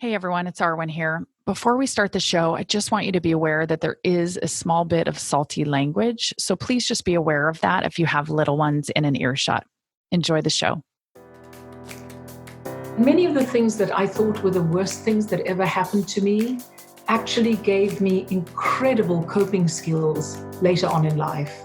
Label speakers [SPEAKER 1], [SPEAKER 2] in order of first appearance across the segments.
[SPEAKER 1] Hey everyone, it's Arwen here. Before we start the show, I just want you to be aware that there is a small bit of salty language. So please just be aware of that if you have little ones in an earshot. Enjoy the show.
[SPEAKER 2] Many of the things that I thought were the worst things that ever happened to me actually gave me incredible coping skills later on in life.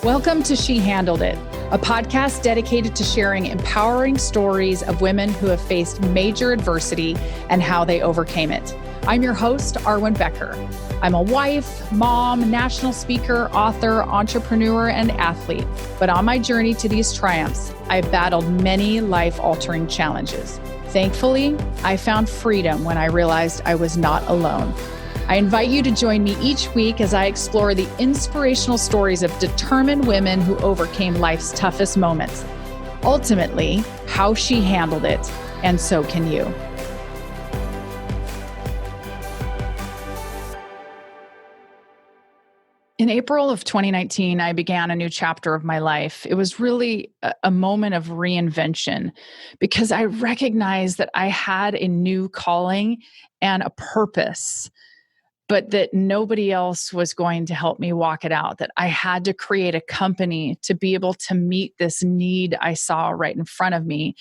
[SPEAKER 1] Welcome to She Handled It, a podcast dedicated to sharing empowering stories of women who have faced major adversity and how they overcame it. I'm your host, Arwen Becker. I'm a wife, mom, national speaker, author, entrepreneur, and athlete. But on my journey to these triumphs, I've battled many life-altering challenges. Thankfully, I found freedom when I realized I was not alone. I invite you to join me each week as I explore the inspirational stories of determined women who overcame life's toughest moments. Ultimately, how she handled it, and so can you. In April of 2019, I began a new chapter of my life. It was really a moment of reinvention because I recognized that I had a new calling and a purpose, but that nobody else was going to help me walk it out, that I had to create a company to be able to meet this need I saw right in front of me,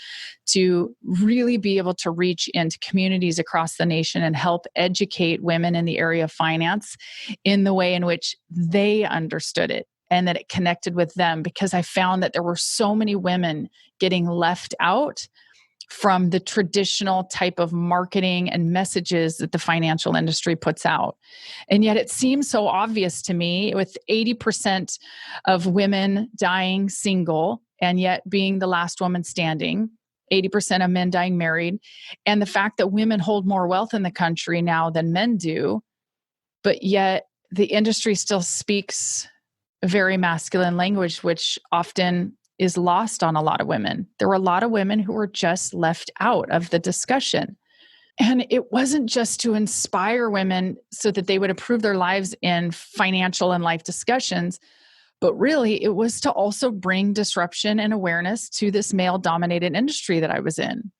[SPEAKER 1] to really be able to reach into communities across the nation and help educate women in the area of finance in the way in which they understood it and that it connected with them, because I found that there were so many women getting left out from the traditional type of marketing and messages that the financial industry puts out. And yet it seems so obvious to me, with 80% of women dying single and yet being the last woman standing, 80% of men dying married, and the fact that women hold more wealth in the country now than men do, but yet the industry still speaks a very masculine language, which often is lost on a lot of women. There were a lot of women who were just left out of the discussion. And it wasn't just to inspire women so that they would improve their lives in financial and life discussions, but really it was to also bring disruption and awareness to this male-dominated industry that I was in.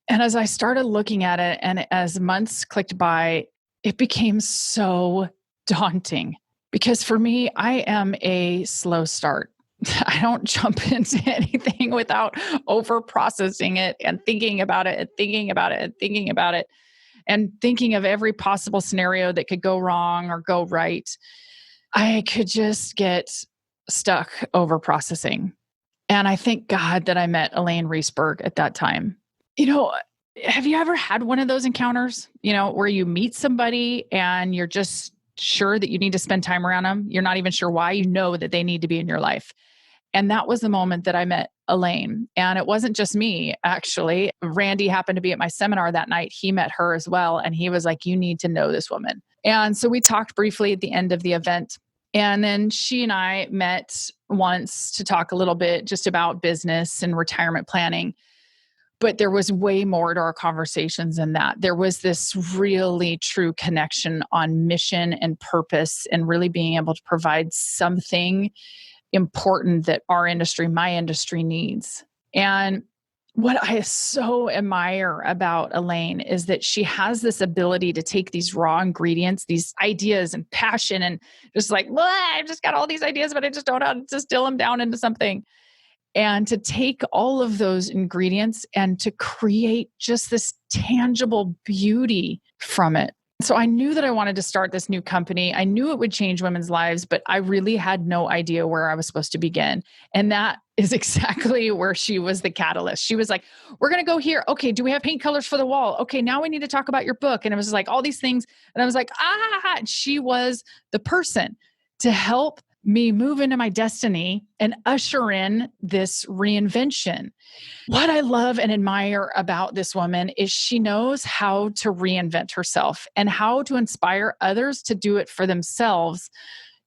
[SPEAKER 1] And as I started looking at it, and as months clicked by, it became so daunting. Because for me, I am a slow start. I don't jump into anything without over processing it and thinking about it and thinking about it and thinking about it and thinking of every possible scenario that could go wrong or go right. I could just get stuck over processing. And I thank God that I met Alayne Reesberg at that time. Have you ever had one of those encounters, where you meet somebody and you're just sure that you need to spend time around them? You're not even sure why. You know that they need to be in your life. And that was the moment that I met Alayne. And it wasn't just me, actually. Randy happened to be at my seminar that night. He met her as well. And he was like, you need to know this woman. And so we talked briefly at the end of the event. And then she and I met once to talk a little bit just about business and retirement planning. But there was way more to our conversations than that. There was this really true connection on mission and purpose and really being able to provide something important that our industry, my industry, needs. And what I so admire about Alayne is that she has this ability to take these raw ingredients, these ideas and passion, and just like, I've just got all these ideas, but I just don't know how to distill them down into something. And to take all of those ingredients and to create just this tangible beauty from it. So I knew that I wanted to start this new company. I knew it would change women's lives, but I really had no idea where I was supposed to begin. And that is exactly where she was the catalyst. She was like, we're going to go here. Okay, do we have paint colors for the wall? Okay, now we need to talk about your book. And it was like all these things. And I was like, she was the person to help me move into my destiny and usher in this reinvention. What I love and admire about this woman is she knows how to reinvent herself and how to inspire others to do it for themselves,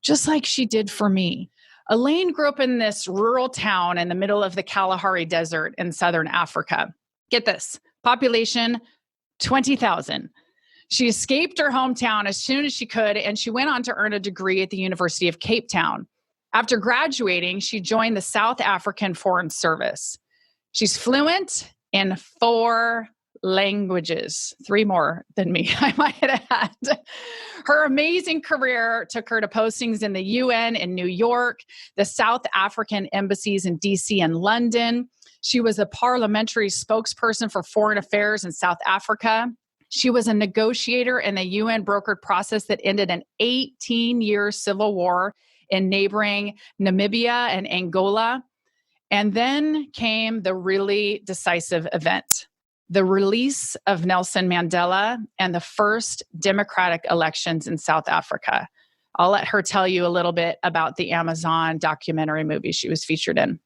[SPEAKER 1] just like she did for me. Alayne grew up in this rural town in the middle of the Kalahari Desert in southern Africa. Get this, population 20,000. She escaped her hometown as soon as she could, and she went on to earn a degree at the University of Cape Town. After graduating, she joined the South African Foreign Service. She's fluent in 4 languages, 3 more than me, I might add. Her amazing career took her to postings in the UN in New York, the South African embassies in DC and London. She was a parliamentary spokesperson for foreign affairs in South Africa. She was a negotiator in the UN brokered process that ended an 18-year civil war in neighboring Namibia and Angola. And then came the really decisive event, the release of Nelson Mandela and the first democratic elections in South Africa. I'll let her tell you a little bit about the Amazon documentary movie she was featured in.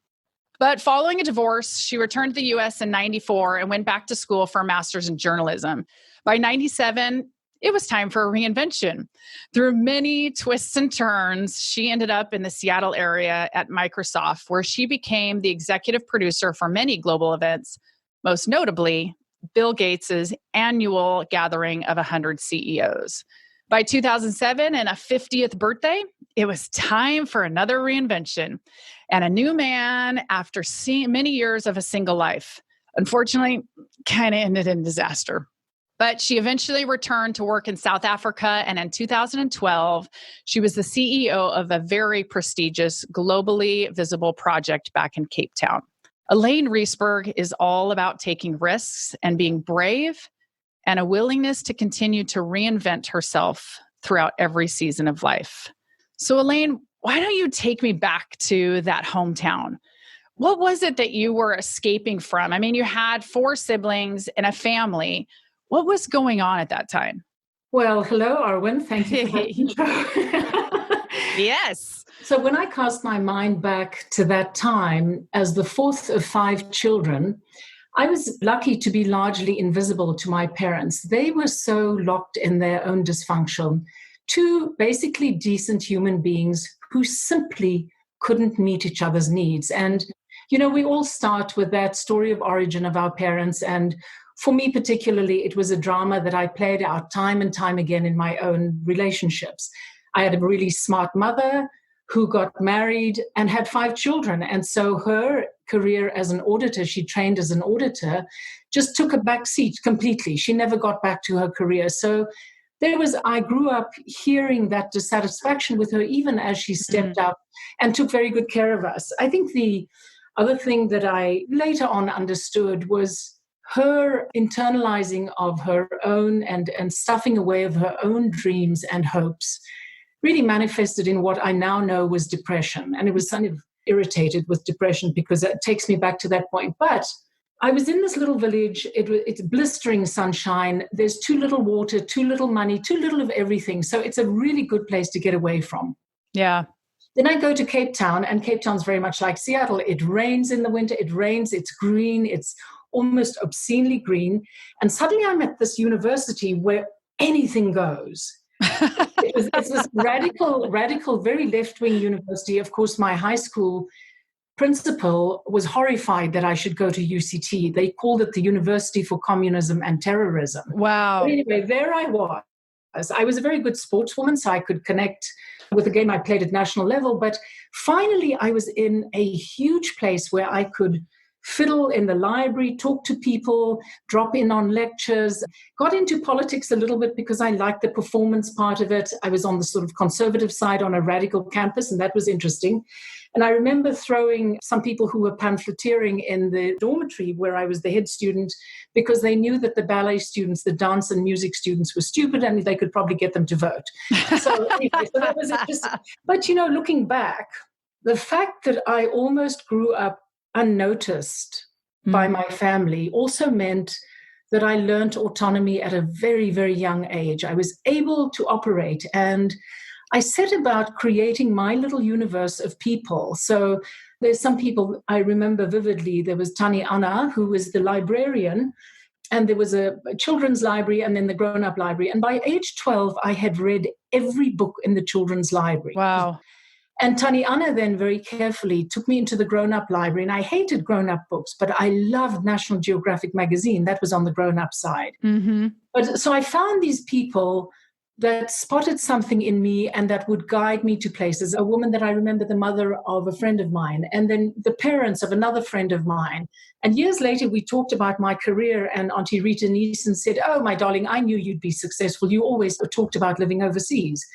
[SPEAKER 1] But following a divorce, she returned to the US in 94 and went back to school for a master's in journalism. By 97, it was time for a reinvention. Through many twists and turns, she ended up in the Seattle area at Microsoft, where she became the executive producer for many global events, most notably Bill Gates' annual gathering of 100 CEOs. By 2007 and a 50th birthday, it was time for another reinvention and a new man after many years of a single life. Unfortunately, kind of ended in disaster. But she eventually returned to work in South Africa, and in 2012, she was the CEO of a very prestigious, globally visible project back in Cape Town. Alayne Reesberg is all about taking risks and being brave and a willingness to continue to reinvent herself throughout every season of life. So Alayne, why don't you take me back to that hometown? What was it that you were escaping from? I mean, you had 4 siblings and a family. What was going on at that time?
[SPEAKER 2] Well, hello, Arwen. Thank you for that intro.
[SPEAKER 1] Yes.
[SPEAKER 2] So when I cast my mind back to that time as the 4th of 5 children, I was lucky to be largely invisible to my parents. They were so locked in their own dysfunction. 2 basically decent human beings who simply couldn't meet each other's needs. And, we all start with that story of origin of our parents. And for me particularly, it was a drama that I played out time and time again in my own relationships. I had a really smart mother who got married and had 5 children. And so her career as an auditor, she trained as an auditor, just took a back seat completely. She never got back to her career. So I grew up hearing that dissatisfaction with her, even as she stepped up and took very good care of us. I think the other thing that I later on understood was her internalizing of her own and stuffing away of her own dreams and hopes really manifested in what I now know was depression. And it was kind of irritated with depression because it takes me back to that point. But I was in this little village. It's blistering sunshine. There's too little water, too little money, too little of everything. So it's a really good place to get away from.
[SPEAKER 1] Yeah.
[SPEAKER 2] Then I go to Cape Town, and Cape Town's very much like Seattle. It rains in the winter. It rains. It's green. It's almost obscenely green. And suddenly I'm at this university where anything goes. It's this radical, very left-wing university. Of course, my high school principal was horrified that I should go to UCT. They called it the University for Communism and Terrorism.
[SPEAKER 1] Wow.
[SPEAKER 2] But anyway, there I was. I was a very good sportswoman, so I could connect with the game I played at national level. But finally, I was in a huge place where I could fiddle in the library, talk to people, drop in on lectures, got into politics a little bit because I liked the performance part of it. I was on the sort of conservative side on a radical campus, and that was interesting. And I remember throwing some people who were pamphleteering in the dormitory where I was the head student because they knew that the ballet students, the dance and music students were stupid and they could probably get them to vote. So anyway, so that was interesting. But, looking back, the fact that I almost grew up unnoticed by my family also meant that I learned autonomy at a very, very young age. I was able to operate, and I set about creating my little universe of people. So there's some people I remember vividly. There was Tani Anna, who was the librarian, and there was a children's library and then the grown-up library. And by age 12, I had read every book in the children's library.
[SPEAKER 1] Wow.
[SPEAKER 2] And Tani Anna then very carefully took me into the grown-up library. And I hated grown-up books, but I loved National Geographic magazine. That was on the grown-up side.
[SPEAKER 1] Mm-hmm.
[SPEAKER 2] But so I found these people that spotted something in me and that would guide me to places. A woman that I remember, the mother of a friend of mine, and then the parents of another friend of mine. And years later, we talked about my career, and Auntie Rita Neeson said, "Oh, my darling, I knew you'd be successful. You always talked about living overseas."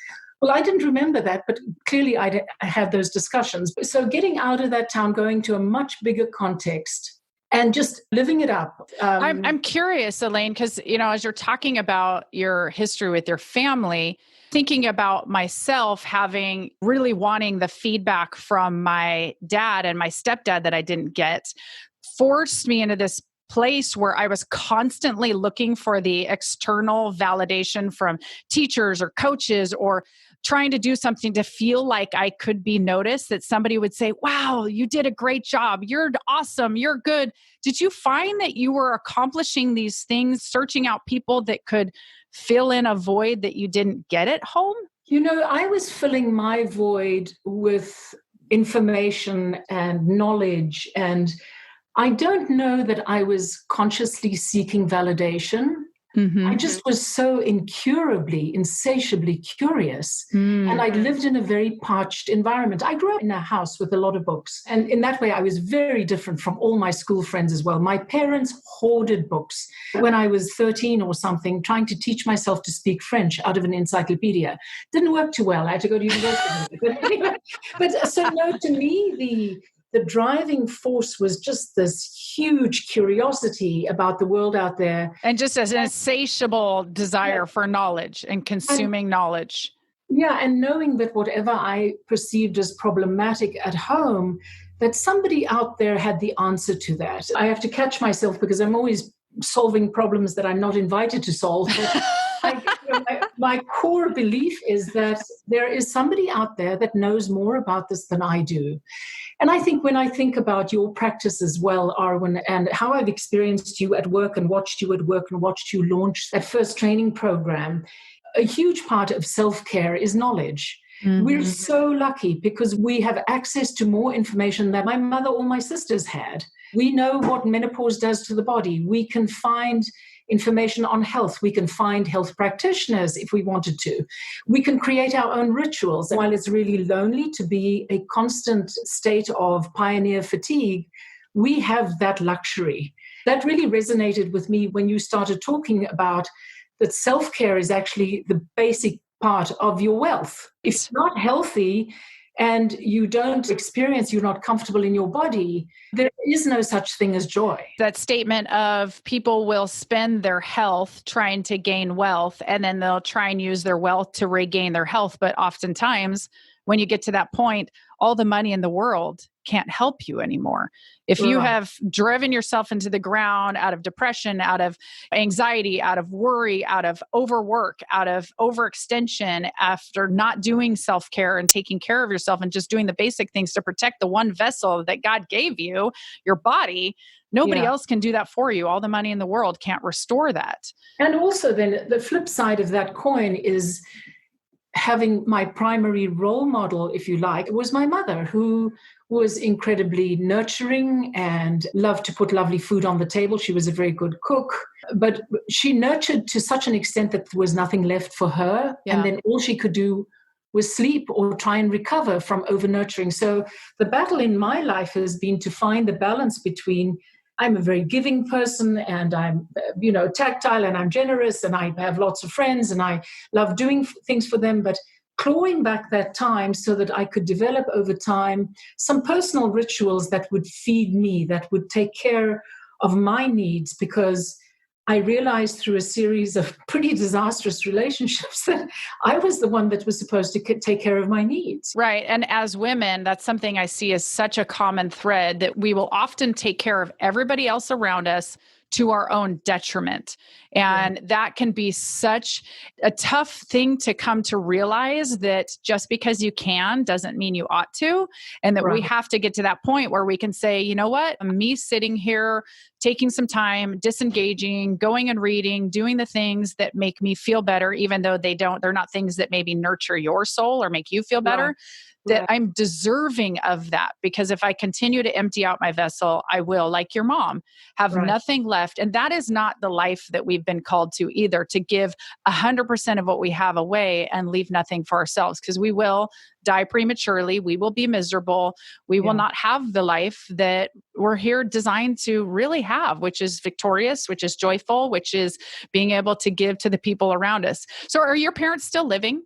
[SPEAKER 2] Well, I didn't remember that, but clearly I had those discussions. So getting out of that town, going to a much bigger context, and just living it up.
[SPEAKER 1] I'm curious, Alayne, because, as you're talking about your history with your family, thinking about myself having really wanting the feedback from my dad and my stepdad that I didn't get forced me into this place where I was constantly looking for the external validation from teachers or coaches, or trying to do something to feel like I could be noticed, that somebody would say, "Wow, you did a great job. You're awesome. You're good." Did you find that you were accomplishing these things, searching out people that could fill in a void that you didn't get at home?
[SPEAKER 2] I was filling my void with information and knowledge, and I don't know that I was consciously seeking validation. I just was so incurably, insatiably curious. And I lived in a very parched environment. I grew up in a house with a lot of books. And in that way, I was very different from all my school friends as well. My parents hoarded books. When I was 13 or something, trying to teach myself to speak French out of an encyclopedia. Didn't work too well. I had to go to university. But so no, to me, the driving force was just this huge curiosity about the world out there.
[SPEAKER 1] And just as an insatiable desire for knowledge and consuming knowledge.
[SPEAKER 2] Yeah, and knowing that whatever I perceived as problematic at home, that somebody out there had the answer to that. I have to catch myself because I'm always solving problems that I'm not invited to solve. But my core belief is that there is somebody out there that knows more about this than I do. And I think when I think about your practice as well, Arwen, and how I've experienced you at work and watched you at work and watched you launch that first training program, a huge part of self-care is knowledge. We're so lucky because we have access to more information than my mother or my sisters had. We know what menopause does to the body. We can find information on health. We can find health practitioners if we wanted to. We can create our own rituals. While it's really lonely to be a constant state of pioneer fatigue, we have that luxury. That really resonated with me when you started talking about that self-care is actually the basic part of your wealth. If you're not healthy and you don't experience, you're not comfortable in your body, there is no such thing as joy.
[SPEAKER 1] That statement of people will spend their health trying to gain wealth, and then they'll try and use their wealth to regain their health. But oftentimes, when you get to that point, all the money in the world can't help you anymore. If you have driven yourself into the ground out of depression, out of anxiety, out of worry, out of overwork, out of overextension, after not doing self-care and taking care of yourself and just doing the basic things to protect the one vessel that God gave you, your body, nobody else can do that for you. All the money in the world can't restore that.
[SPEAKER 2] And also then the flip side of that coin is having my primary role model, if you like, was my mother, who was incredibly nurturing and loved to put lovely food on the table. She was a very good cook, but she nurtured to such an extent that there was nothing left for her. And then all she could do was sleep or try and recover from over-nurturing. So the battle in my life has been to find the balance between I'm a very giving person and I'm, tactile and I'm generous and I have lots of friends and I love doing things for them, but clawing back that time so that I could develop over time some personal rituals that would feed me, that would take care of my needs, because I realized through a series of pretty disastrous relationships that I was the one that was supposed to take care of my needs.
[SPEAKER 1] Right. And as women, that's something I see as such a common thread, that we will often take care of everybody else around us to our own detriment. And that can be such a tough thing to come to realize, that just because you can doesn't mean you ought to. And that we have to get to that point where we can say, you know what, me sitting here, taking some time, disengaging, going and reading, doing the things that make me feel better, even though they're not things that maybe nurture your soul or make you feel better. that I'm deserving of that. Because if I continue to empty out my vessel, I will, like your mom, have nothing left. And that is not the life that we've been called to either, to give 100% of what we have away and leave nothing for ourselves, because we will die prematurely. We will be miserable. We will not have the life that we're here designed to really have, which is victorious, which is joyful, which is being able to give to the people around us. So are your parents still living?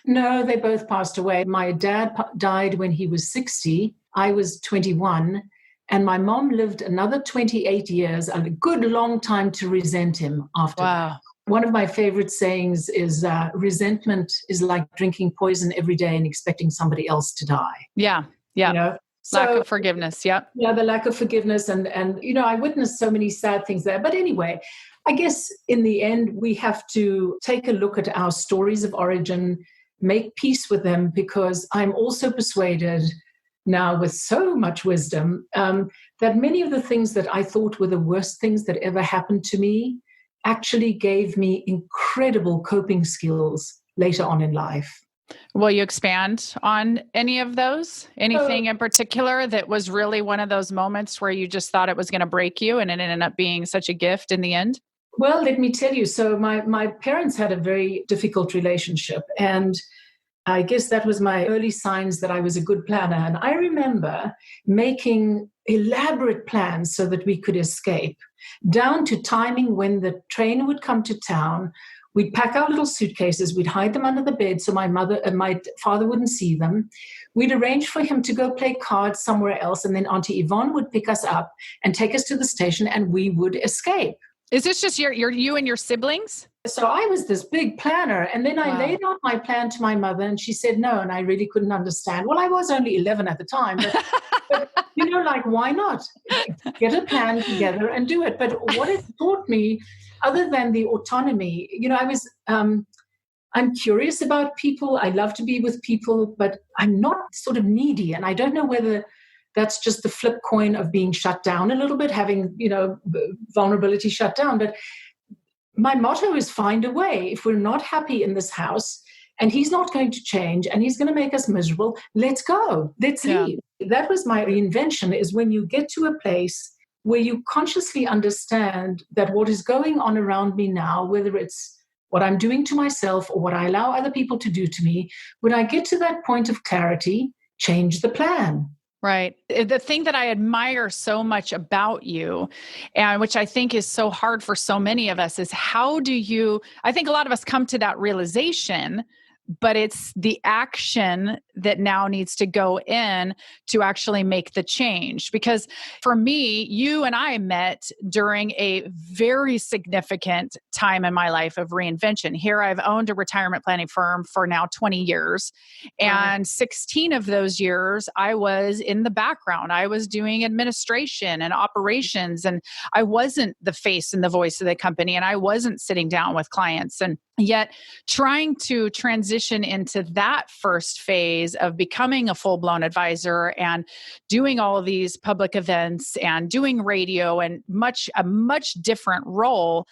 [SPEAKER 2] No, they both passed away. My dad died when he was 60. I was 21. And my mom lived another 28 years, a good long time to resent him after that. One of my favorite sayings is resentment is like drinking poison every day and expecting somebody else to die.
[SPEAKER 1] Yeah.
[SPEAKER 2] You know?
[SPEAKER 1] Lack of forgiveness. Yeah.
[SPEAKER 2] Yeah, the lack of forgiveness. And I witnessed so many sad things there. But anyway, I guess in the end, we have to take a look at our stories of origin, make peace with them, because I'm also persuaded now with so much wisdom that many of the things that I thought were the worst things that ever happened to me actually gave me incredible coping skills later on in life.
[SPEAKER 1] Will you expand on any of those? Anything in particular that was really one of those moments where you just thought it was going to break you and it ended up being such a gift in the end?
[SPEAKER 2] Well, let me tell you. So my parents had a very difficult relationship, and I guess that was my early signs that I was a good planner. And I remember making elaborate plans so that we could escape, down to timing when the train would come to town. We'd pack our little suitcases, we'd hide them under the bed so my father wouldn't see them. We'd arrange for him to go play cards somewhere else, and then Auntie Yvonne would pick us up and take us to the station, and we would escape.
[SPEAKER 1] Is this just you and your siblings?
[SPEAKER 2] So I was this big planner, and then I laid out my plan to my mother, and she said no, and I really couldn't understand. Well, I was only 11 at the time, but why not? Get a plan together and do it. But what it taught me, other than the autonomy, I'm curious about people. I love to be with people, but I'm not sort of needy, and I don't know whether that's just the flip coin of being shut down a little bit, having, vulnerability shut down. But my motto is find a way. If we're not happy in this house and he's not going to change and he's going to make us miserable, let's go. Let's leave. That was my reinvention, is when you get to a place where you consciously understand that what is going on around me now, whether it's what I'm doing to myself or what I allow other people to do to me, when I get to that point of clarity, change the plan.
[SPEAKER 1] Right. The thing that I admire so much about you, and which I think is so hard for so many of us, is I think a lot of us come to that realization, but it's the action that now needs to go in to actually make the change. Because for me, you and I met during a very significant time in my life of reinvention. Here I've owned a retirement planning firm for now 20 years. And 16 of those years, I was in the background. I was doing administration and operations, and I wasn't the face and the voice of the company, and I wasn't sitting down with clients. And yet trying to transition into that first phase of becoming a full-blown advisor and doing all of these public events and doing radio and a much different role,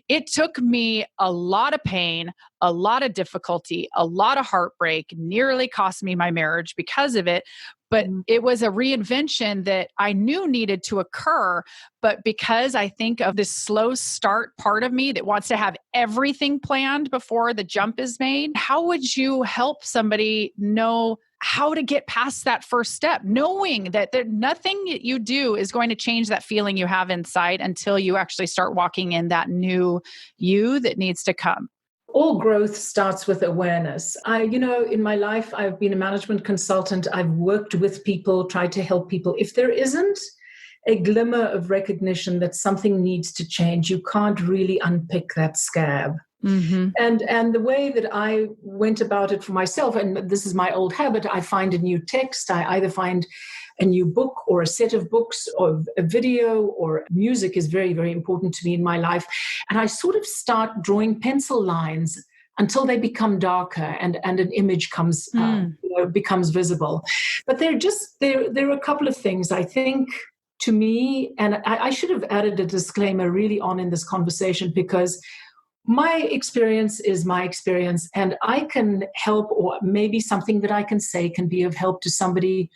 [SPEAKER 1] it took me a lot of pain, a lot of difficulty, a lot of heartbreak, nearly cost me my marriage because of it. But it was a reinvention that I knew needed to occur. But because I think of this slow start part of me that wants to have everything planned before the jump is made, how would you help somebody know how to get past that first step, knowing that nothing that you do is going to change that feeling you have inside until you actually start walking in that new you that needs to come?
[SPEAKER 2] All growth starts with awareness. In my life, I've been a management consultant. I've worked with people, tried to help people. If there isn't a glimmer of recognition that something needs to change, you can't really unpick that scab. Mm-hmm. And the way that I went about it for myself, and this is my old habit, I find a new text. I either find a new book or a set of books or a video, or music is very, very important to me in my life. And I sort of start drawing pencil lines until they become darker and an image becomes visible. But there are a couple of things, I think, to me, and I should have added a disclaimer really on in this conversation, because my experience is my experience, and I can help, or maybe something that I can say can be of help to somebody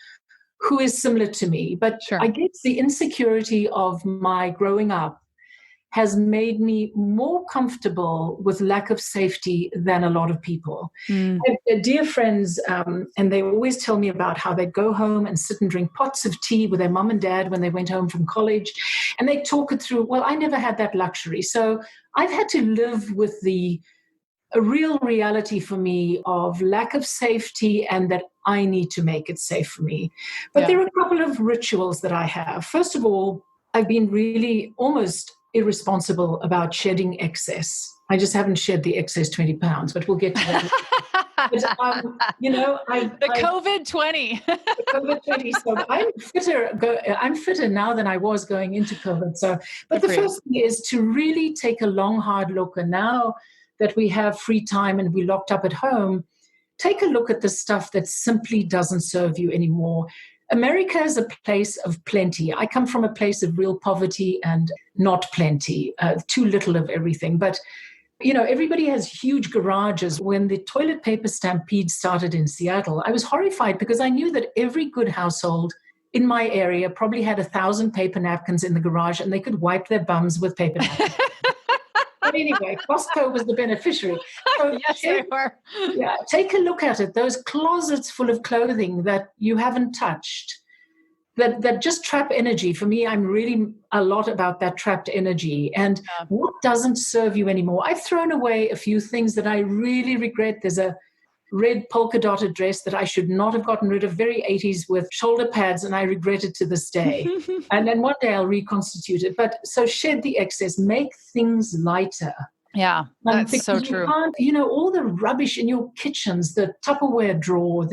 [SPEAKER 2] who is similar to me. But
[SPEAKER 1] Sure.
[SPEAKER 2] I guess the insecurity of my growing up has made me more comfortable with lack of safety than a lot of people.
[SPEAKER 1] Mm.
[SPEAKER 2] I have dear friends, and they always tell me about how they'd go home and sit and drink pots of tea with their mum and dad when they went home from college, and they talk it through. Well, I never had that luxury. So I've had to live with a real reality for me of lack of safety, and that I need to make it safe for me. But there are a couple of rituals that I have. First of all, I've been really almost irresponsible about shedding excess. I just haven't shed the excess 20 pounds, but we'll get to that. But,
[SPEAKER 1] the COVID 20.
[SPEAKER 2] The COVID 20. So I'm fitter now than I was going into COVID. So, but the first thing is to really take a long, hard look. And now that we have free time and we're locked up at home, take a look at the stuff that simply doesn't serve you anymore. America is a place of plenty. I come from a place of real poverty and not plenty, too little of everything. But, everybody has huge garages. When the toilet paper stampede started in Seattle, I was horrified because I knew that every good household in my area probably had 1,000 paper napkins in the garage, and they could wipe their bums with paper napkins. But anyway, Costco was the beneficiary. So
[SPEAKER 1] yes, they were.
[SPEAKER 2] Yeah, take a look at it. Those closets full of clothing that you haven't touched, that just trap energy. For me, I'm really a lot about that trapped energy and what doesn't serve you anymore. I've thrown away a few things that I really regret. There's a red polka dotted dress that I should not have gotten rid of, very 80s with shoulder pads, and I regret it to this day. And then one day I'll reconstitute it. But so shed the excess, make things lighter.
[SPEAKER 1] Yeah, that's so true.
[SPEAKER 2] All the rubbish in your kitchens, the Tupperware drawer,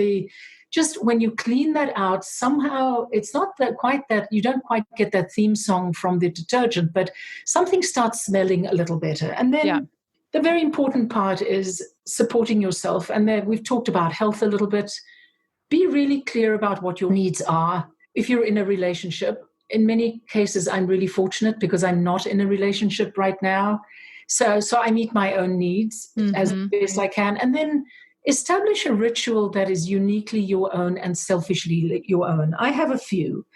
[SPEAKER 2] just when you clean that out, somehow it's not quite that, you don't quite get that theme song from the detergent, but something starts smelling a little better. And then the very important part is supporting yourself. And then we've talked about health a little bit. Be really clear about what your needs are. If you're in a relationship, in many cases, I'm really fortunate because I'm not in a relationship right now. So I meet my own needs as best I can. And then establish a ritual that is uniquely your own and selfishly your own. I have a few.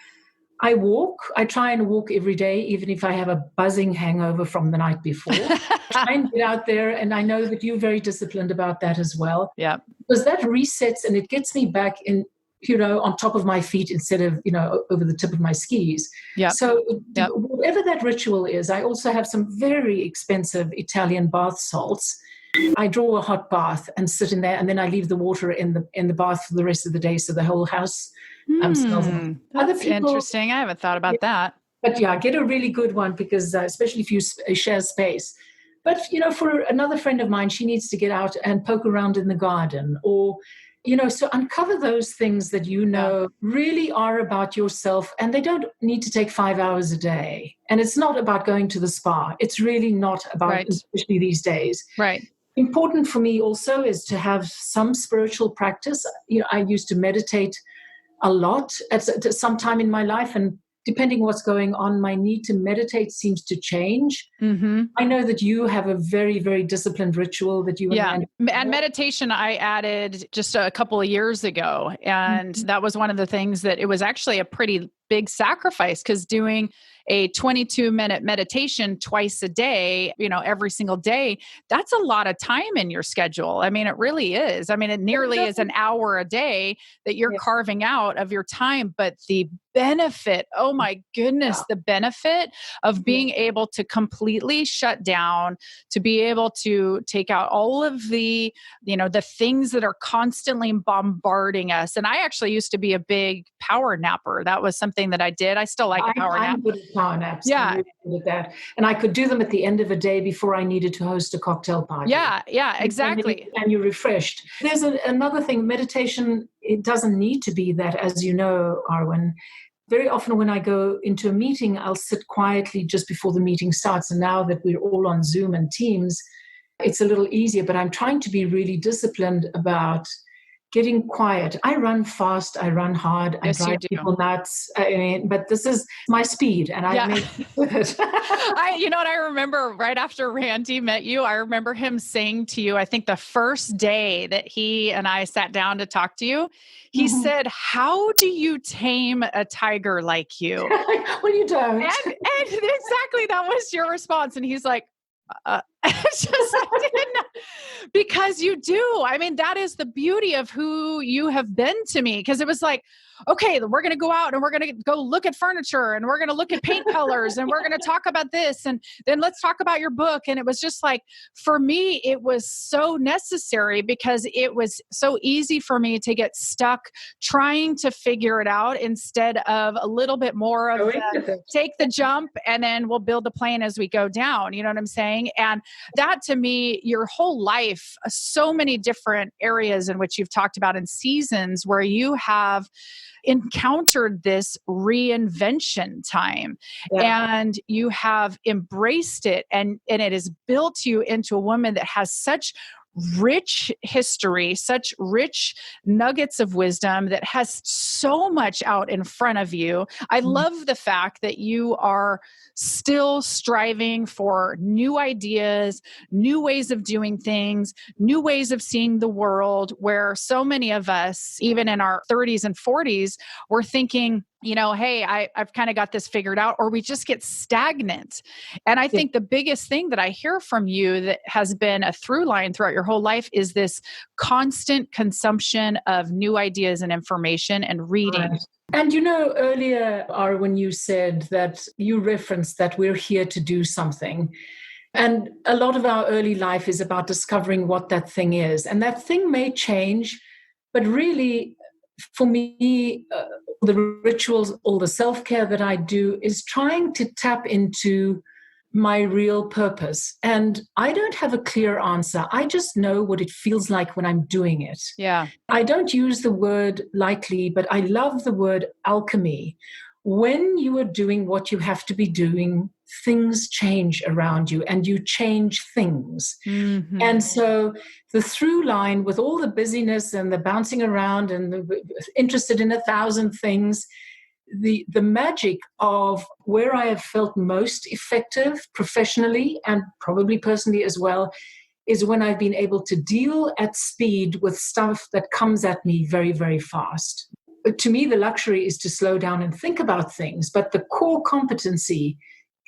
[SPEAKER 2] I try and walk every day, even if I have a buzzing hangover from the night before. Try and get out there. And I know that you're very disciplined about that as well.
[SPEAKER 1] Yeah.
[SPEAKER 2] Because that resets and it gets me back in, on top of my feet instead of, over the tip of my skis.
[SPEAKER 1] Yeah.
[SPEAKER 2] So whatever that ritual is, I also have some very expensive Italian bath salts. I draw a hot bath and sit in there, and then I leave the water in the bath for the rest of the day, so the whole house smells.
[SPEAKER 1] That's interesting. I haven't thought about that.
[SPEAKER 2] But get a really good one because especially if you share space. But for another friend of mine, she needs to get out and poke around in the garden, or so uncover those things that really are about yourself, and they don't need to take 5 hours a day. And it's not about going to the spa. It's really not about, especially these days.
[SPEAKER 1] Right.
[SPEAKER 2] Important for me also is to have some spiritual practice. I used to meditate a lot at some time in my life, and depending what's going on, my need to meditate seems to change. I know that you have a very, very disciplined ritual that you
[SPEAKER 1] and meditation I added just a couple of years ago, and that was one of the things that it was actually a pretty big sacrifice, because doing a 22-minute meditation twice a day, every single day, that's a lot of time in your schedule. I mean, it really is. I mean, it nearly is an hour a day that you're carving out of your time, but the benefit, oh my goodness, the benefit of being able to completely shut down, to be able to take out all of the, the things that are constantly bombarding us. And I actually used to be a big power napper. That was something that I did. I still like a power nap.
[SPEAKER 2] I'm good at power naps.
[SPEAKER 1] Yeah.
[SPEAKER 2] I'm really good at that. And I could do them at the end of a day before I needed to host a cocktail party.
[SPEAKER 1] Yeah, exactly.
[SPEAKER 2] And you're refreshed. There's another thing, meditation, it doesn't need to be that, as you know, Arwen. Very often when I go into a meeting, I'll sit quietly just before the meeting starts. And now that we're all on Zoom and Teams, it's a little easier, but I'm trying to be really disciplined about getting quiet. I run fast, I run hard, I
[SPEAKER 1] Yes, you
[SPEAKER 2] drive
[SPEAKER 1] do.
[SPEAKER 2] people nuts. But this is my speed, and I make it with it.
[SPEAKER 1] You know what I remember right after Randy met you, I remember him saying to you, I think the first day that he and I sat down to talk to you, he
[SPEAKER 2] Mhm.
[SPEAKER 1] said, "How do you tame a tiger like you?"
[SPEAKER 2] Well, you don't.
[SPEAKER 1] And exactly that was your response. And he's like, it's just, I didn't know. Because you do. I mean, that is the beauty of who you have been to me. Because it was like, okay, we're going to go out and we're going to go look at furniture and we're going to look at paint colors and we're going to talk about this. And then let's talk about your book. And it was just like, for me, it was so necessary because it was so easy for me to get stuck trying to figure it out instead of a little bit more of
[SPEAKER 2] Going with it.
[SPEAKER 1] take the jump and then we'll build the plane as we go down. You know what I'm saying? And that to me, your whole life, so many different areas in which you've talked about in seasons where you have encountered this reinvention time and you have embraced it and it has built you into a woman that has such rich history, such rich nuggets of wisdom that has so much out in front of you. I love the fact that you are still striving for new ideas, new ways of doing things, new ways of seeing the world, where so many of us, even in our 30s and 40s, we're thinking, hey, I've kind of got this figured out, or we just get stagnant. And I think the biggest thing that I hear from you that has been a through line throughout your whole life is this constant consumption of new ideas and information and reading.
[SPEAKER 2] Right. And earlier, when you said that you referenced that we're here to do something. And a lot of our early life is about discovering what that thing is. And that thing may change, but really, for me, the rituals, all the self-care that I do is trying to tap into my real purpose. And I don't have a clear answer. I just know what it feels like when I'm doing it.
[SPEAKER 1] Yeah.
[SPEAKER 2] I don't use the word lightly, but I love the word alchemy. When you are doing what you have to be doing, things change around you and you change things.
[SPEAKER 1] Mm-hmm.
[SPEAKER 2] And so the through line with all the busyness and the bouncing around and interested in 1,000 things, the magic of where I have felt most effective professionally and probably personally as well is when I've been able to deal at speed with stuff that comes at me very, very fast. To me, the luxury is to slow down and think about things, but the core competency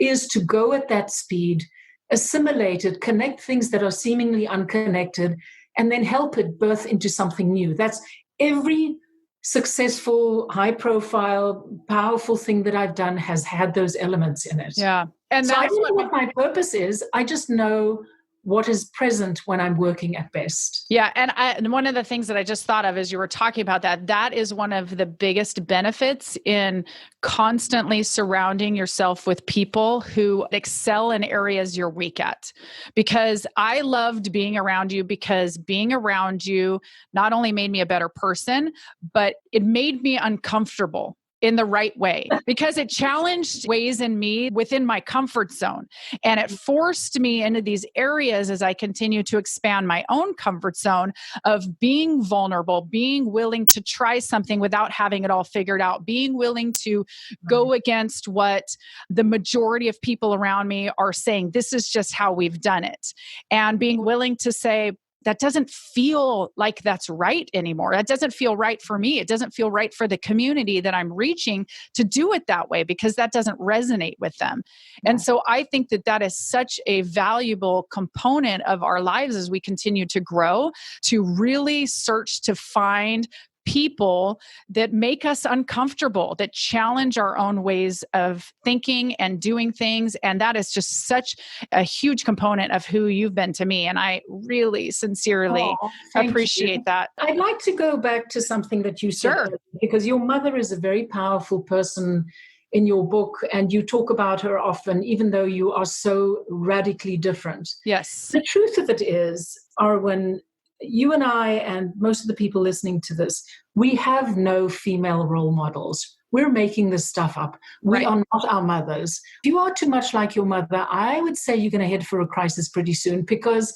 [SPEAKER 2] is to go at that speed, assimilate it, connect things that are seemingly unconnected, and then help it birth into something new. That's every successful, high-profile, powerful thing that I've done has had those elements in it.
[SPEAKER 1] Yeah. And
[SPEAKER 2] so I
[SPEAKER 1] that's
[SPEAKER 2] don't know what my purpose is. I just know what is present when I'm working at best.
[SPEAKER 1] Yeah. And one of the things that I just thought of as you were talking about that is one of the biggest benefits in constantly surrounding yourself with people who excel in areas you're weak at. Because I loved being around you because being around you not only made me a better person, but it made me uncomfortable in the right way because it challenged ways in me within my comfort zone. And it forced me into these areas as I continue to expand my own comfort zone of being vulnerable, being willing to try something without having it all figured out, being willing to go against what the majority of people around me are saying. This is just how we've done it. And being willing to say, that doesn't feel like that's right anymore. That doesn't feel right for me. It doesn't feel right for the community that I'm reaching to do it that way because that doesn't resonate with them. And so I think that that is such a valuable component of our lives as we continue to grow, to really search to find people that make us uncomfortable, that challenge our own ways of thinking and doing things. And that is just such a huge component of who you've been to me. And I really sincerely appreciate that.
[SPEAKER 2] I'd like to go back to something that you said,
[SPEAKER 1] Sure.
[SPEAKER 2] because your mother is a very powerful person in your book, and you talk about her often, even though you are so radically different.
[SPEAKER 1] Yes.
[SPEAKER 2] The truth of it is, Arwen, you and I and most of the people listening to this, we have no female role models. We're making this stuff up. We are not our mothers. If you are too much like your mother, I would say you're going to head for a crisis pretty soon, because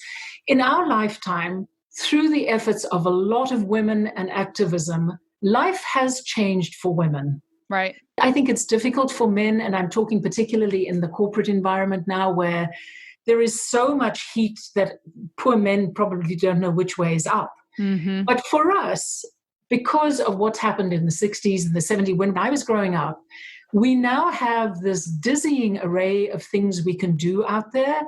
[SPEAKER 2] in our lifetime, through the efforts of a lot of women and activism, life has changed for women.
[SPEAKER 1] Right.
[SPEAKER 2] I think it's difficult for men, and I'm talking particularly in the corporate environment now where there is so much heat that poor men probably don't know which way is up.
[SPEAKER 1] Mm-hmm.
[SPEAKER 2] But for us, because of what's happened in the 60s and the 70s, when I was growing up, we now have this dizzying array of things we can do out there.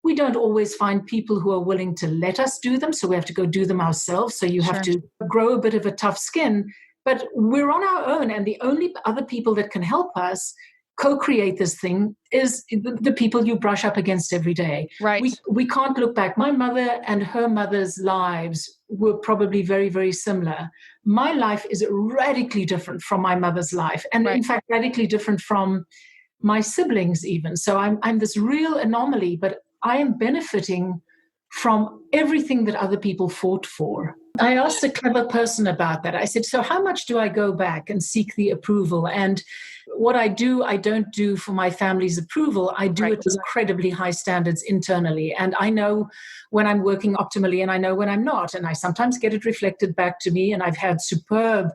[SPEAKER 2] We don't always find people who are willing to let us do them, so we have to go do them ourselves. So you have to grow a bit of a tough skin, but we're on our own, and the only other people that can help us co-create this thing is the people you brush up against every day.
[SPEAKER 1] Right.
[SPEAKER 2] We can't look back. My mother and her mother's lives were probably very, very similar. My life is radically different from my mother's life, and in fact, radically different from my siblings even. So I'm this real anomaly, but I am benefiting from everything that other people fought for. I asked a clever person about that. I said, so how much do I go back and seek the approval? And what I do, I don't do for my family's approval. I do it with incredibly high standards internally. And I know when I'm working optimally and I know when I'm not. And I sometimes get it reflected back to me. And I've had superb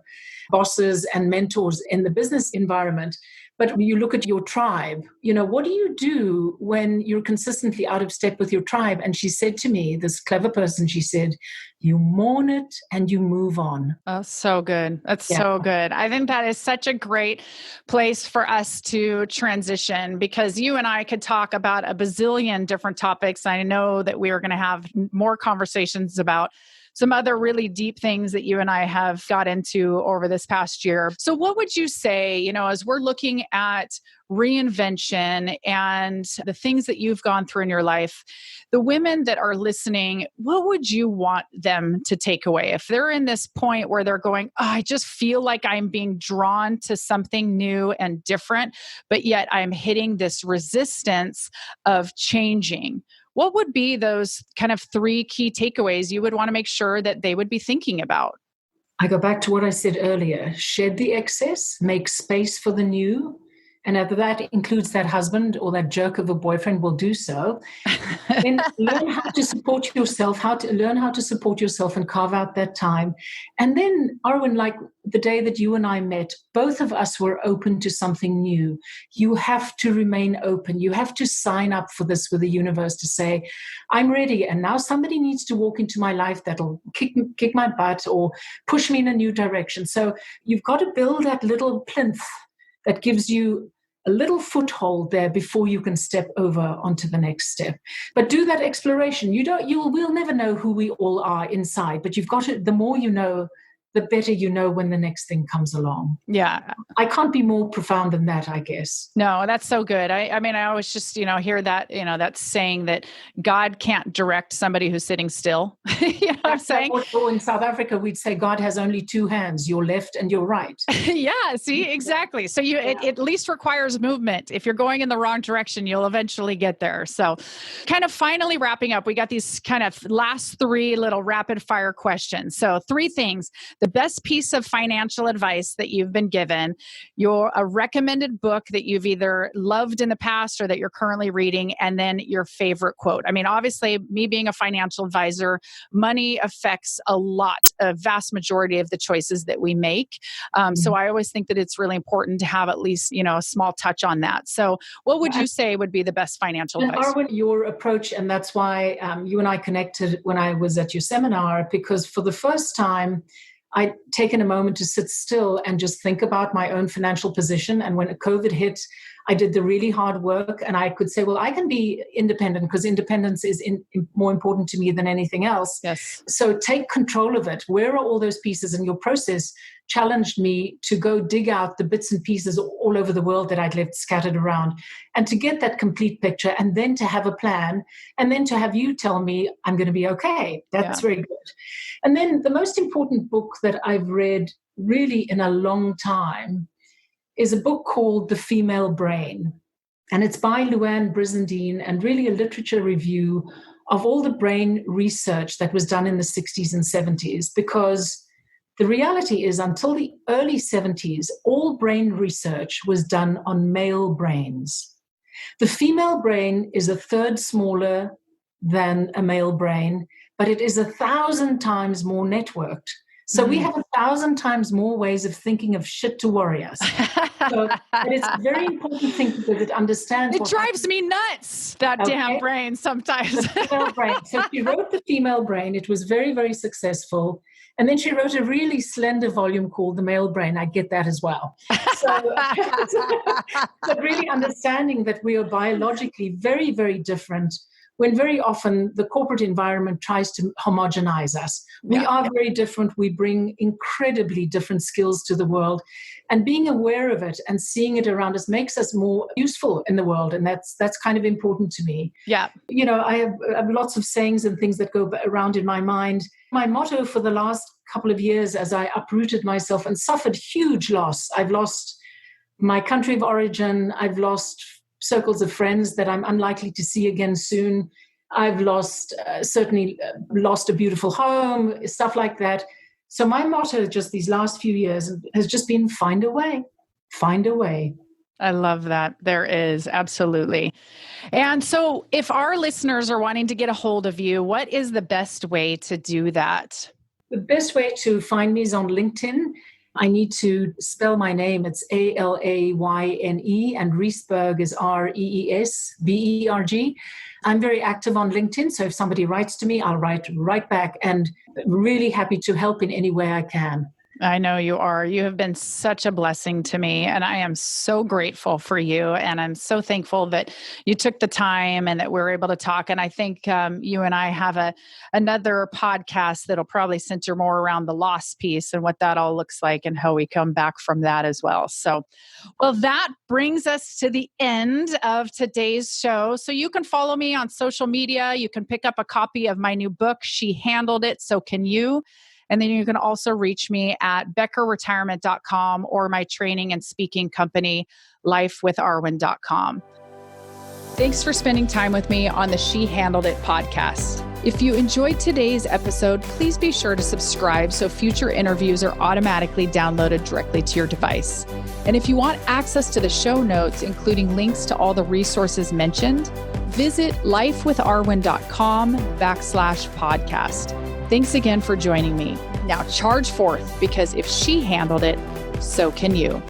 [SPEAKER 2] bosses and mentors in the business environment. But you look at your tribe, what do you do when you're consistently out of step with your tribe? And she said to me, this clever person, she said, you mourn it and you move on.
[SPEAKER 1] Oh, so good. That's so good. I think that is such a great place for us to transition, because you and I could talk about a bazillion different topics. I know that we are going to have more conversations about some other really deep things that you and I have got into over this past year. So what would you say, as we're looking at reinvention and the things that you've gone through in your life, the women that are listening, what would you want them to take away? If they're in this point where they're going, I just feel like I'm being drawn to something new and different, but yet I'm hitting this resistance of changing. What would be those kind of 3 key takeaways you would want to make sure that they would be thinking about?
[SPEAKER 2] I go back to what I said earlier. Shed the excess, make space for the new. And if that includes that husband or that jerk of a boyfriend, will do so. Then learn how to support yourself, learn how to support yourself and carve out that time. And then, Arwen, like the day that you and I met, both of us were open to something new. You have to remain open. You have to sign up for this with the universe to say, I'm ready. And now somebody needs to walk into my life that'll kick my butt or push me in a new direction. So you've got to build that little plinth that gives you a little foothold there before you can step over onto the next step. But do that exploration. We'll never know who we all are inside, but you've got to, the more you know, the better you know when the next thing comes along.
[SPEAKER 1] Yeah.
[SPEAKER 2] I can't be more profound than that, I guess.
[SPEAKER 1] No, that's so good. I mean, I always just, hear that, that saying that God can't direct somebody who's sitting still. You know what I'm saying?
[SPEAKER 2] Or in South Africa, we'd say God has only 2 hands, your left and your right.
[SPEAKER 1] Yeah, see, exactly. So it at least requires movement. If you're going in the wrong direction, you'll eventually get there. So kind of finally wrapping up, we got these kind of last 3 little rapid fire questions. So 3 things: the best piece of financial advice that you've been given, a recommended book that you've either loved in the past or that you're currently reading, and then your favorite quote. I mean, obviously, me being a financial advisor, money affects a vast majority of the choices that we make. So I always think that it's really important to have at least, a small touch on that. So what would you say would be the best financial advice?
[SPEAKER 2] Arwen, your approach, and that's why you and I connected when I was at your seminar, because for the first time, I'd taken a moment to sit still and just think about my own financial position. And when COVID hit, I did the really hard work, and I could say, well, I can be independent because independence is more important to me than anything else.
[SPEAKER 1] Yes.
[SPEAKER 2] So take control of it. Where are all those pieces? And your process challenged me to go dig out the bits and pieces all over the world that I'd left scattered around, and to get that complete picture, and then to have a plan, and then to have you tell me I'm going to be okay. That's very good. And then the most important book that I've read really in a long time is a book called The Female Brain. And it's by Luann Brizendine, and really a literature review of all the brain research that was done in the 60s and 70s. Because the reality is, until the early 70s, all brain research was done on male brains. The female brain is a third smaller than a male brain, but it is 1,000 times more networked. So we have 1,000 times more ways of thinking of shit to worry us. So, but it's a very important thing because it understands.
[SPEAKER 1] It drives me nuts, that damn brain sometimes.
[SPEAKER 2] The female brain. So she wrote The Female Brain. It was very, very successful. And then she wrote a really slender volume called The Male Brain. I get that as well. So, so really understanding that we are biologically very, very different, when very often the corporate environment tries to homogenize us. We are very different. We bring incredibly different skills to the world. And being aware of it and seeing it around us makes us more useful in the world. And that's kind of important to me.
[SPEAKER 1] Yeah.
[SPEAKER 2] You know, I have lots of sayings and things that go around in my mind. My motto for the last couple of years, as I uprooted myself and suffered huge loss, I've lost my country of origin. I've lost circles of friends that I'm unlikely to see again soon. I've certainly lost a beautiful home, stuff like that. So my motto just these last few years has just been find a way, find a way.
[SPEAKER 1] I love that. There is, absolutely. And so if our listeners are wanting to get a hold of you, what is the best way to do that?
[SPEAKER 2] The best way to find me is on LinkedIn. I need to spell my name. It's Alayne, and Reesberg is Reesberg. I'm very active on LinkedIn, so if somebody writes to me, I'll write right back, and really happy to help in any way I can.
[SPEAKER 1] I know you are. You have been such a blessing to me, and I am so grateful for you. And I'm so thankful that you took the time and that we're able to talk. And I think you and I have another podcast that'll probably center more around the loss piece and what that all looks like and how we come back from that as well. So, well, that brings us to the end of today's show. So you can follow me on social media. You can pick up a copy of my new book, She Handled It, So Can You. And then you can also reach me at beckerretirement.com or my training and speaking company, lifewitharwin.com. Thanks for spending time with me on the She Handled It podcast. If you enjoyed today's episode, please be sure to subscribe so future interviews are automatically downloaded directly to your device. And if you want access to the show notes, including links to all the resources mentioned, visit lifewitharwin.com/podcast. Thanks again for joining me. Now charge forth, because if she handled it, so can you.